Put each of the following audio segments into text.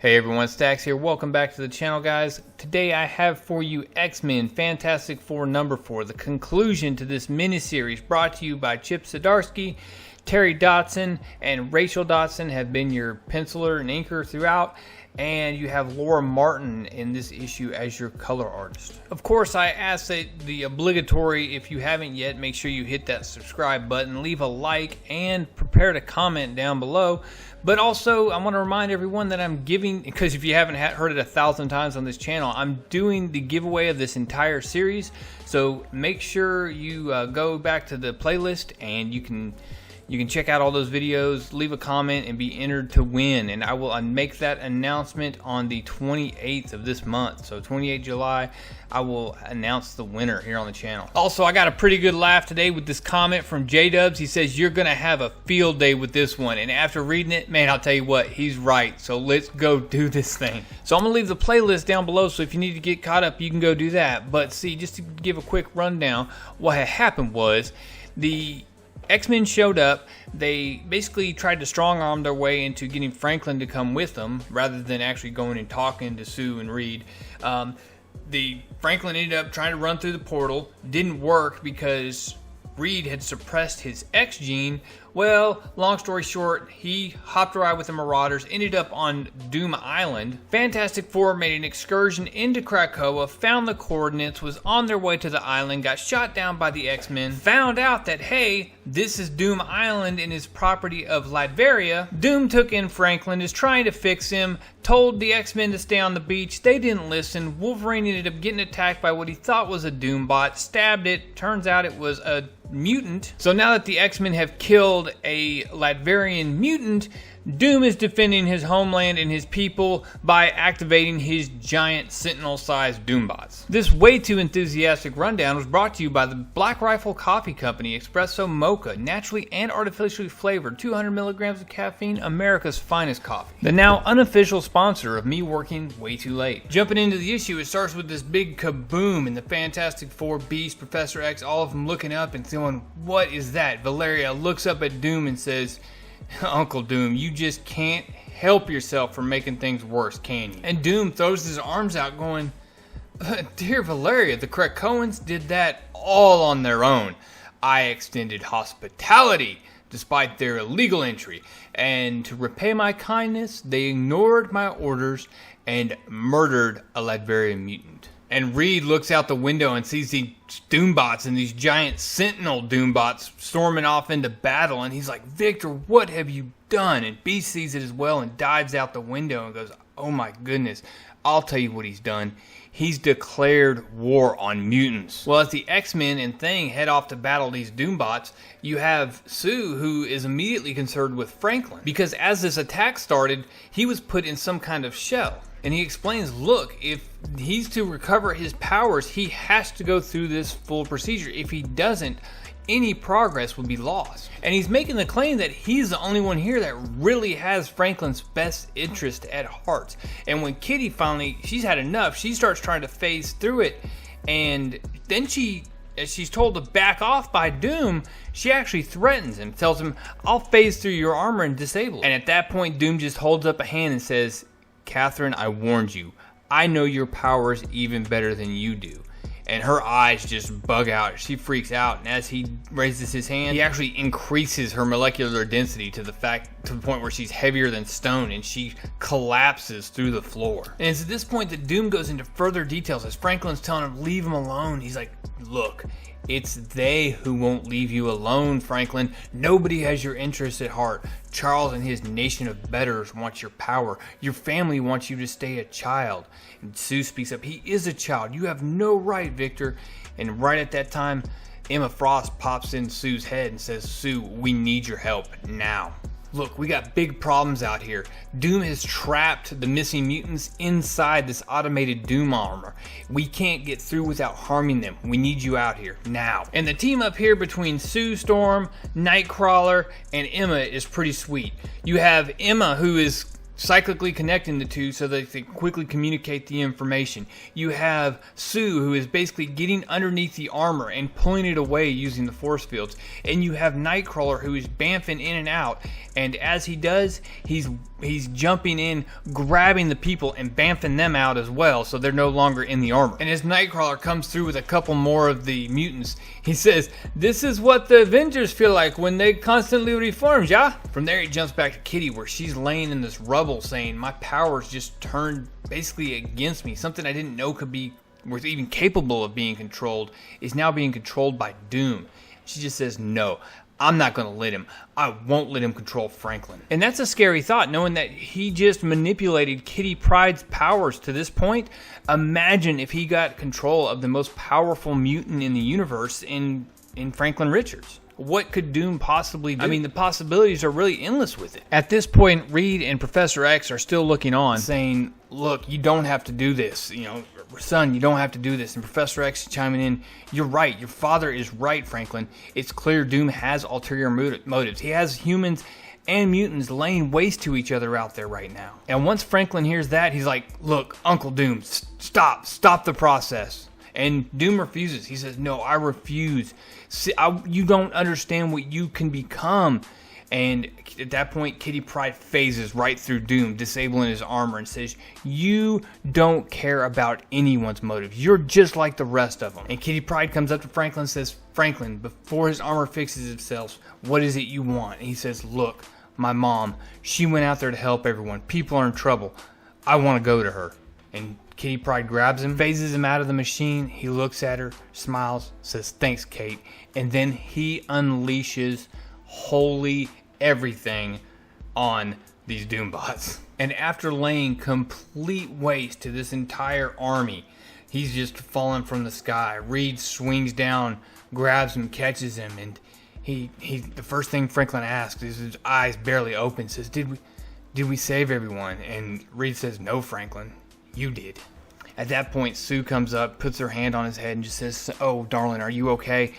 Hey everyone, Stacks here. Welcome back to the channel, guys. Today I have for you X-Men Fantastic Four number 4, the conclusion to this miniseries brought to you by Chip Zdarsky. Terry Dodson and Rachel Dodson have been your penciler and inker throughout, and you have Laura Martin in this issue as your color artist. Of course, I ask that the obligatory, if you haven't yet, make sure you hit that subscribe button, leave a like, and prepare to comment down below. But also, I want to remind everyone that I'm giving, because if you haven't heard it 1,000 times on this channel, I'm doing the giveaway of this entire series. So make sure you go back to the playlist and you can check out all those videos, leave a comment, and be entered to win. And I will make that announcement on the 28th of this month. So 28 July, I will announce the winner here on the channel. Also, I got a pretty good laugh today with this comment from J-Dubs. He says, you're going to have a field day with this one. And after reading it, man, I'll tell you what, he's right. So let's go do this thing. So I'm going to leave the playlist down below, so if you need to get caught up, you can go do that. But see, just to give a quick rundown, what had happened was the X-Men showed up. They basically tried to strong-arm their way into getting Franklin to come with them rather than actually going and talking to Sue and Reed. Franklin ended up trying to run through the portal. Didn't work because Reed had suppressed his X gene. Well, long story short, he hopped a ride with the Marauders, ended up on Doom Island. Fantastic Four made an excursion into Krakoa, found the coordinates, was on their way to the island, got shot down by the X-Men, found out that, hey, this is Doom Island and is property of Latveria. Doom took in Franklin, is trying to fix him, told the X-Men to stay on the beach. They didn't listen. Wolverine ended up getting attacked by what he thought was a Doom bot, stabbed it. Turns out it was a mutant. So now that the X-Men have killed a Latverian mutant, Doom is defending his homeland and his people by activating his giant Sentinel-sized Doombots. This way too enthusiastic rundown was brought to you by the Black Rifle Coffee Company Espresso Mocha, naturally and artificially flavored, 200 milligrams of caffeine, America's finest coffee. The now unofficial sponsor of me working way too late. Jumping into the issue, it starts with this big kaboom and the Fantastic Four, Beast, Professor X, all of them looking up and saying, "What is that?" Valeria looks up at Doom and says, "Uncle Doom, you just can't help yourself from making things worse, can you?" And Doom throws his arms out going, "Dear Valeria, the Krakoans did that all on their own. I extended hospitality despite their illegal entry, and to repay my kindness, they ignored my orders and murdered a Latverian mutant." And Reed looks out the window and sees these Doombots and these giant Sentinel Doombots storming off into battle. And he's like, "Victor, what have you done?" And Beast sees it as well and dives out the window and goes, "Oh my goodness, I'll tell you what he's done. He's declared war on mutants." Well, as the X-Men and Thing head off to battle these Doombots, you have Sue, who is immediately concerned with Franklin. Because as this attack started, he was put in some kind of shell. And he explains, look, if he's to recover his powers, he has to go through this full procedure. If he doesn't, any progress would be lost. And he's making the claim that he's the only one here that really has Franklin's best interest at heart. And when Kitty finally, she's had enough, she starts trying to phase through it. And then as she's told to back off by Doom, she actually threatens him, tells him, "I'll phase through your armor and disable it." And at that point, Doom just holds up a hand and says, "Catherine, I warned you. I know your powers even better than you do." And her eyes just bug out. She freaks out, and as he raises his hand, he actually increases her molecular density to the point where she's heavier than stone, and she collapses through the floor. And it's at this point that Doom goes into further details as Franklin's telling him, "Leave him alone." He's like, "Look, it's they who won't leave you alone, Franklin. Nobody has your interests at heart. Charles and his nation of betters want your power. Your family wants you to stay a child." And Sue speaks up, "He is a child. You have no right, Victor." And right at that time, Emma Frost pops in Sue's head and says, "Sue, we need your help now. Look, we got big problems out here. Doom has trapped the missing mutants inside this automated Doom armor. We can't get through without harming them. We need you out here now." And the team up here between Sue Storm, Nightcrawler, and Emma is pretty sweet. You have Emma, who is cyclically connecting the two so that they quickly communicate the information. You have Sue, who is basically getting underneath the armor and pulling it away using the force fields. And you have Nightcrawler, who is bamfing in and out. And as he does, he's he's jumping in, grabbing the people, and bamfing them out as well, so they're no longer in the armor. And as Nightcrawler comes through with a couple more of the mutants, he says, "This is what the Avengers feel like when they constantly reform, yeah?" From there, he jumps back to Kitty, where she's laying in this rubble saying, "My powers just turned basically against me. Something I didn't know was even capable of being controlled is now being controlled by Doom." She just says, "No, I'm not going to let him. I won't let him control Franklin." And that's a scary thought, knowing that he just manipulated Kitty Pryde's powers to this point. Imagine if he got control of the most powerful mutant in the universe in Franklin Richards. What could Doom possibly do? I mean, the possibilities are really endless with it. At this point, Reed and Professor X are still looking on, saying, "Look, you don't have to do this. Son, you don't have to do this." And Professor X is chiming in, "You're right. Your father is right, Franklin. It's clear Doom has ulterior motives. He has humans and mutants laying waste to each other out there right now." And once Franklin hears that, he's like, "Look, Uncle Doom, stop the process." And Doom refuses. He says, "No, I refuse. You don't understand what you can become." And at that point, Kitty Pryde phases right through Doom, disabling his armor, and says, "You don't care about anyone's motives. You're just like the rest of them." And Kitty Pryde comes up to Franklin and says, "Franklin, before his armor fixes itself, what is it you want?" And he says, "Look, my mom, she went out there to help everyone. People are in trouble. I want to go to her." And Kitty Pryde grabs him, phases him out of the machine. He looks at her, smiles, says, "Thanks, Kate." And then he unleashes holy everything on these Doombots. And after laying complete waste to this entire army, he's just fallen from the sky. Reed swings down, grabs him, catches him, and he the first thing Franklin asks is, his eyes barely open, says, Did we save everyone?" And Reed says, "No, Franklin, you did." At that point, Sue comes up, puts her hand on his head, and just says, "Oh, darling, are you okay?"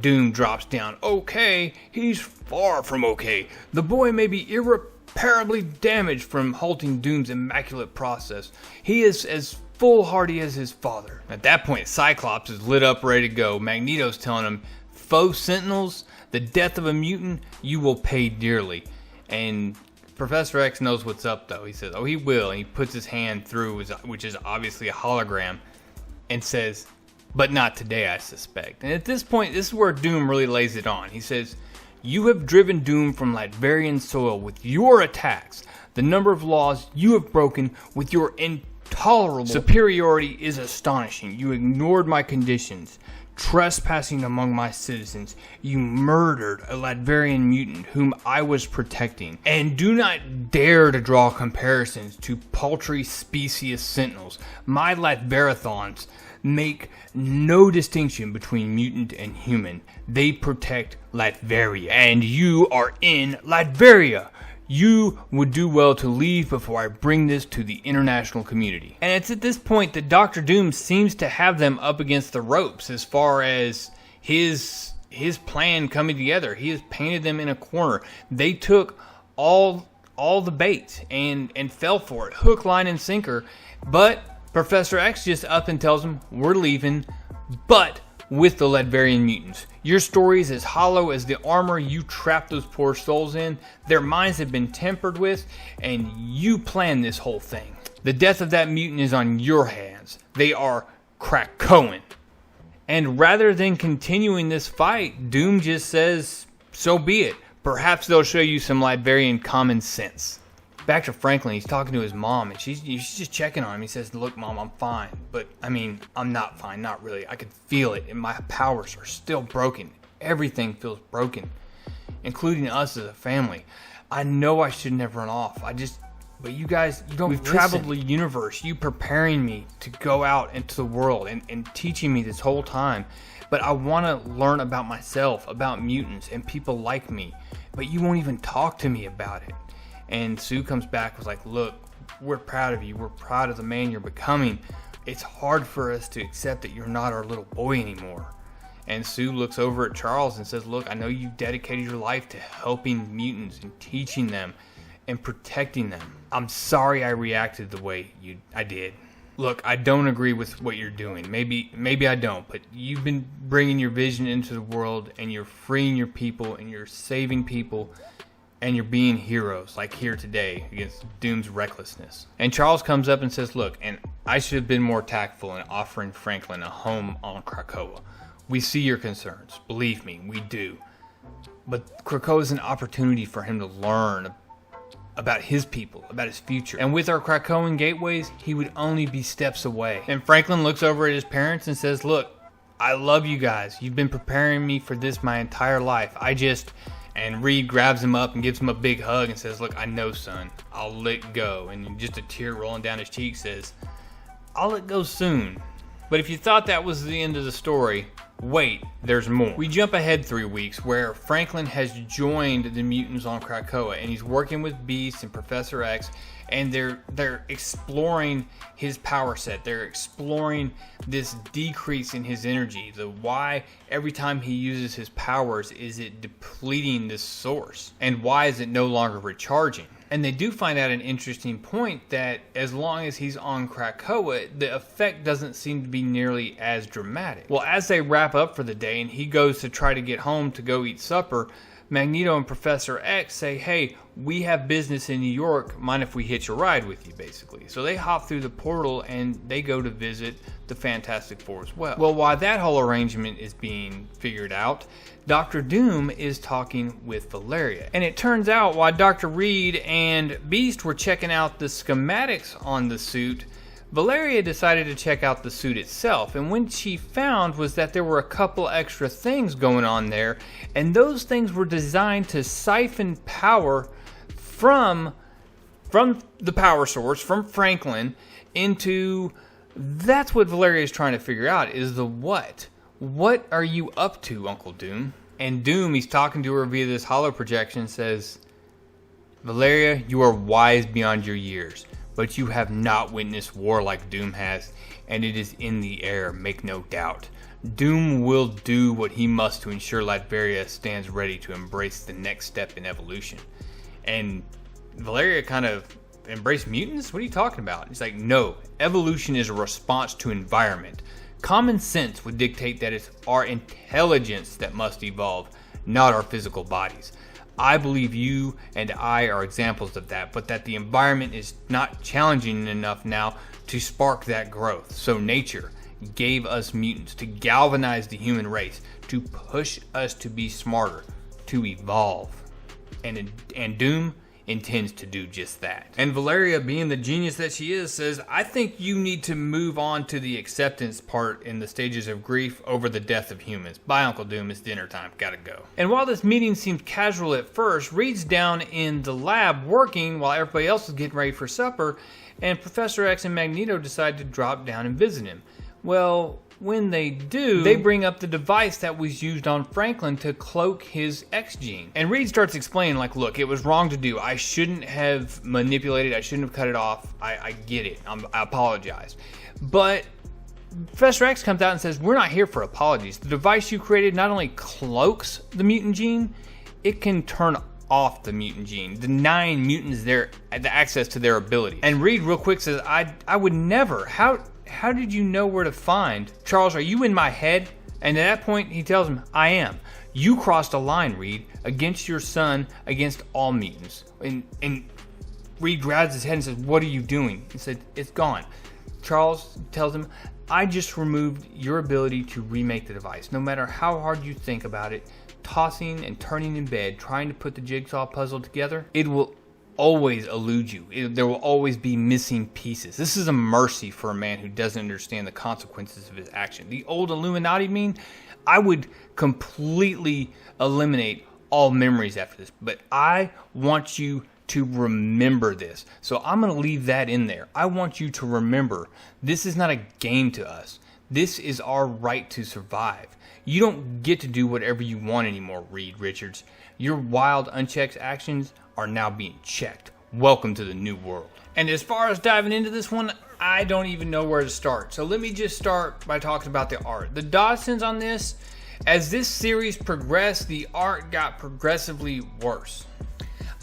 Doom drops down. "Okay? He's far from okay. The boy may be irreparably damaged from halting Doom's immaculate process. He is as foolhardy as his father." At that point, Cyclops is lit up, ready to go. Magneto's telling him, "Faux Sentinels, the death of a mutant, you will pay dearly." And Professor X knows what's up, though. He says, "Oh, he will." And he puts his hand through, which is obviously a hologram, and says, "But not today, I suspect." And at this point, this is where Doom really lays it on. He says, "You have driven Doom from Latverian soil with your attacks. The number of laws you have broken with your intolerable superiority is astonishing. You ignored my conditions, trespassing among my citizens. You murdered a Latverian mutant whom I was protecting. And do not dare to draw comparisons to paltry specious sentinels. My Latverathons make no distinction between mutant and human. They protect Latveria, and you are in Latveria. You would do well to leave before I bring this to the international community." And it's at this point that Dr. Doom seems to have them up against the ropes as far as his plan coming together. He has painted them in a corner. They took all the bait and fell for it, hook, line, and sinker. But Professor X just up and tells them, "We're leaving, but with the Latverian mutants. Your story is as hollow as the armor you trapped those poor souls in. Their minds have been tampered with, and you planned this whole thing. The death of that mutant is on your hands. They are Krakoan." And rather than continuing this fight, Doom just says, "So be it. Perhaps they'll show you some Latverian common sense." Back to Franklin, he's talking to his mom, and she's just checking on him. He says, "Look, Mom, I'm fine. But, I'm not fine, not really. I can feel it, and my powers are still broken. Everything feels broken, including us as a family. I know I shouldn't have run off. But you guys, you don't We've traveled the universe. You preparing me to go out into the world and teaching me this whole time. But I want to learn about myself, about mutants, and people like me. But you won't even talk to me about it." And Sue comes back, was like, "Look, we're proud of you. We're proud of the man you're becoming. It's hard for us to accept that you're not our little boy anymore." And Sue looks over at Charles and says, "Look, I know you dedicated your life to helping mutants and teaching them and protecting them. I'm sorry I reacted the way I did. Look, I don't agree with what you're doing. Maybe I don't, but you've been bringing your vision into the world, and you're freeing your people, and you're saving people. and you're being heroes, like here today, against Doom's recklessness. And Charles comes up and says, look, and I should have been more tactful in offering Franklin a home on Krakoa. We see your concerns. Believe me, we do. But Krakoa is an opportunity for him to learn about his people, about his future. And with our Krakoan gateways, he would only be steps away. And Franklin looks over at his parents and says, look, I love you guys. You've been preparing me for this my entire life. And Reed grabs him up and gives him a big hug and says, look, I know, son, I'll let go. And just a tear rolling down his cheek says, I'll let go soon. But if you thought that was the end of the story, wait, there's more. We jump ahead 3 weeks where Franklin has joined the mutants on Krakoa and he's working with Beast and Professor X, and they're exploring his power set. They're exploring this decrease in his energy. The why every time he uses his powers is it depleting this source, and why is it no longer recharging? And they do find out an interesting point that as long as he's on Krakoa, the effect doesn't seem to be nearly as dramatic. Well, as they wrap up for the day and he goes to try to get home to go eat supper, Magneto and Professor X say, hey, we have business in New York, mind if we hitch a ride with you, basically. So they hop through the portal and they go to visit the Fantastic Four as well. Well, while that whole arrangement is being figured out, Dr. Doom is talking with Valeria. And it turns out while Dr. Reed and Beast were checking out the schematics on the suit, Valeria decided to check out the suit itself, and what she found was that there were a couple extra things going on there, and those things were designed to siphon power from the power source, from Franklin, into... That's what Valeria is trying to figure out, is the what. What are you up to, Uncle Doom? And Doom, he's talking to her via this holo projection, says, Valeria, you are wise beyond your years. But you have not witnessed war like Doom has, and it is in the air, make no doubt. Doom will do what he must to ensure Latveria stands ready to embrace the next step in evolution. And Valeria kind of embraced mutants? What are you talking about? He's like, no, evolution is a response to environment. Common sense would dictate that it's our intelligence that must evolve, not our physical bodies. I believe you and I are examples of that, but that the environment is not challenging enough now to spark that growth. So nature gave us mutants to galvanize the human race, to push us to be smarter, to evolve. And Doom intends to do just that. And Valeria, being the genius that she is, says, I think you need to move on to the acceptance part in the stages of grief over the death of humans. Bye, Uncle Doom, it's dinner time, gotta go. And while this meeting seems casual at first, Reed's down in the lab working while everybody else is getting ready for supper, and Professor X and Magneto decide to drop down and visit him. Well, when they do, they bring up the device that was used on Franklin to cloak his X gene. And Reed starts explaining, like, look, it was wrong to do. I shouldn't have manipulated. I shouldn't have cut it off. I get it. I apologize. But Professor X comes out and says, we're not here for apologies. The device you created not only cloaks the mutant gene, it can turn off the mutant gene, denying mutants the access to their abilities. And Reed real quick says, I would never. How did you know where to find? Charles, are you in my head? And at that point, he tells him, I am. You crossed a line, Reed, against your son, against all mutants. And Reed grabs his head and says, what are you doing? He said, it's gone. Charles tells him, I just removed your ability to remake the device. No matter how hard you think about it, tossing and turning in bed, trying to put the jigsaw puzzle together, it will always elude you. There will always be missing pieces. This is a mercy for a man who doesn't understand the consequences of his action. The old Illuminati mean, I would completely eliminate all memories after this, but I want you to remember this. So I'm going to leave that in there. I want you to remember this is not a game to us. This is our right to survive. You don't get to do whatever you want anymore, Reed Richards. Your wild, unchecked actions are now being checked. Welcome to the new world. And as far as diving into this one, I don't even know where to start. So let me just start by talking about the art. The Dawsons on this, as this series progressed, the art got progressively worse.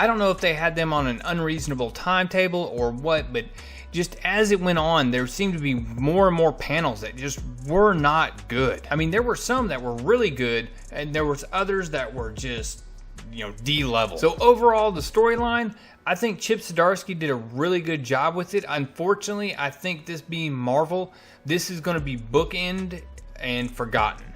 I don't know if they had them on an unreasonable timetable or what, but just as it went on, there seemed to be more and more panels that just were not good. I mean, there were some that were really good, and there was others that were just D level. So overall, the storyline, I think Chip Zdarsky did a really good job with it. Unfortunately, I think this being Marvel, this is going to be bookend and forgotten.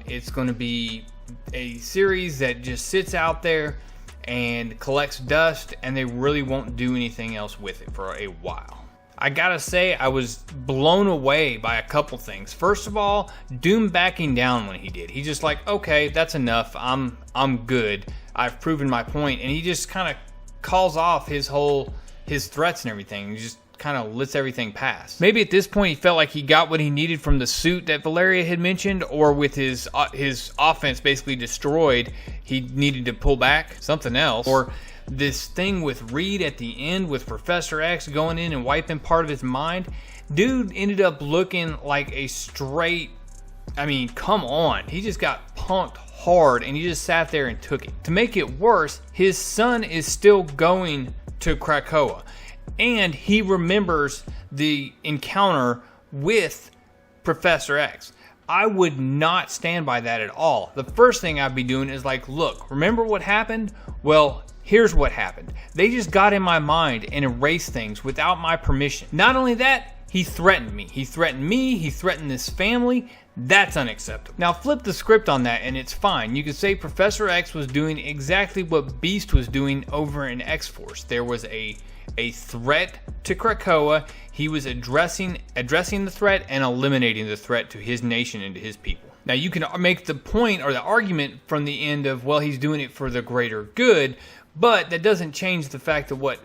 It's going to be a series that just sits out there and collects dust, and they really won't do anything else with it for a while. I gotta say, I was blown away by a couple things. First of all, Doom backing down when he did. He's just like, okay, that's enough. I'm good. I've proven my point. And he just kind of calls off his threats and everything. He just kind of lets everything pass. Maybe at this point he felt like he got what he needed from the suit that Valeria had mentioned, or with his offense basically destroyed, he needed to pull back. Something else. Or this thing with Reed at the end with Professor X going in and wiping part of his mind. Dude ended up looking like a straight, I mean, come on. He just got punked hard and he just sat there and took it. To make it worse, his son is still going to Krakoa, and he remembers the encounter with Professor X. I would not stand by that at all. The first thing I'd be doing is like, look, remember what happened? Well, here's what happened. They just got in my mind and erased things without my permission. Not only that, he threatened me. He threatened me. He threatened this family. That's unacceptable. Now flip the script on that and it's fine. You could say Professor X was doing exactly what Beast was doing over in X-Force. There was a threat to Krakoa. He was addressing the threat and eliminating the threat to his nation and to his people. Now you can make the point or the argument from the end of, well, he's doing it for the greater good, but that doesn't change the fact that what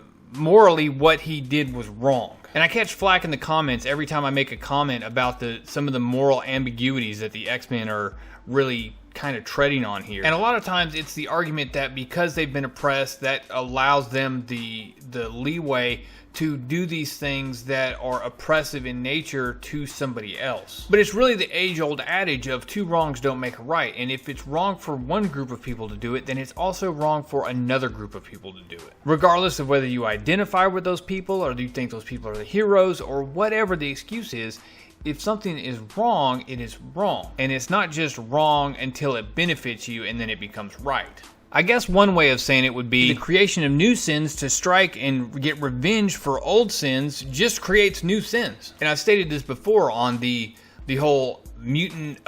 he did was wrong. And I catch flack in the comments every time I make a comment about some of the moral ambiguities that the X-Men are really kind of treading on here. And a lot of times it's the argument that because they've been oppressed, that allows them the leeway to do these things that are oppressive in nature to somebody else. But it's really the age-old adage of two wrongs don't make a right. And if it's wrong for one group of people to do it, then it's also wrong for another group of people to do it. Regardless of whether you identify with those people or you think those people are the heroes or whatever the excuse is, if something is wrong, it is wrong. And it's not just wrong until it benefits you and then it becomes right. I guess one way of saying it would be the creation of new sins to strike and get revenge for old sins just creates new sins. And I've stated this before on the whole mutant,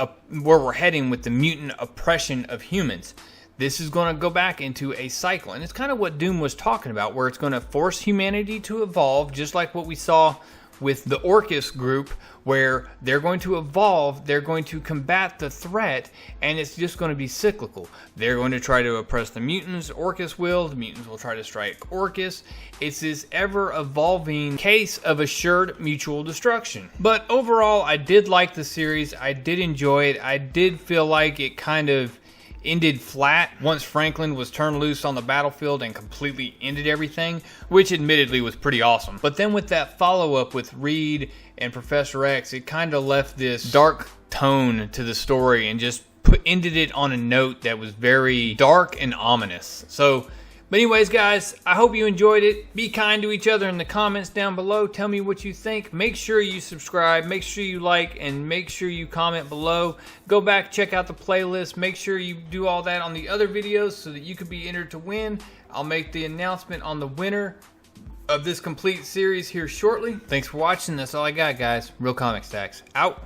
where we're heading with the mutant oppression of humans. This is going to go back into a cycle. And it's kind of what Doom was talking about, where it's going to force humanity to evolve, just like what we saw with the Orcus group, where they're going to evolve, they're going to combat the threat, and it's just going to be cyclical. They're going to try to oppress the mutants, Orcus will, the mutants will try to strike Orcus. It's this ever-evolving case of assured mutual destruction. But overall, I did like the series, I did enjoy it, I did feel like it kind of ended flat once Franklin was turned loose on the battlefield and completely ended everything, which admittedly was pretty awesome. But then with that follow-up with Reed and Professor X, it kind of left this dark tone to the story and just ended it on a note that was very dark and ominous. But anyways, guys, I hope you enjoyed it. Be kind to each other in the comments down below. Tell me what you think. Make sure you subscribe. Make sure you like, and make sure you comment below. Go back, check out the playlist. Make sure you do all that on the other videos so that you could be entered to win. I'll make the announcement on the winner of this complete series here shortly. Thanks for watching. That's all I got, guys. Real Comic Stacks out.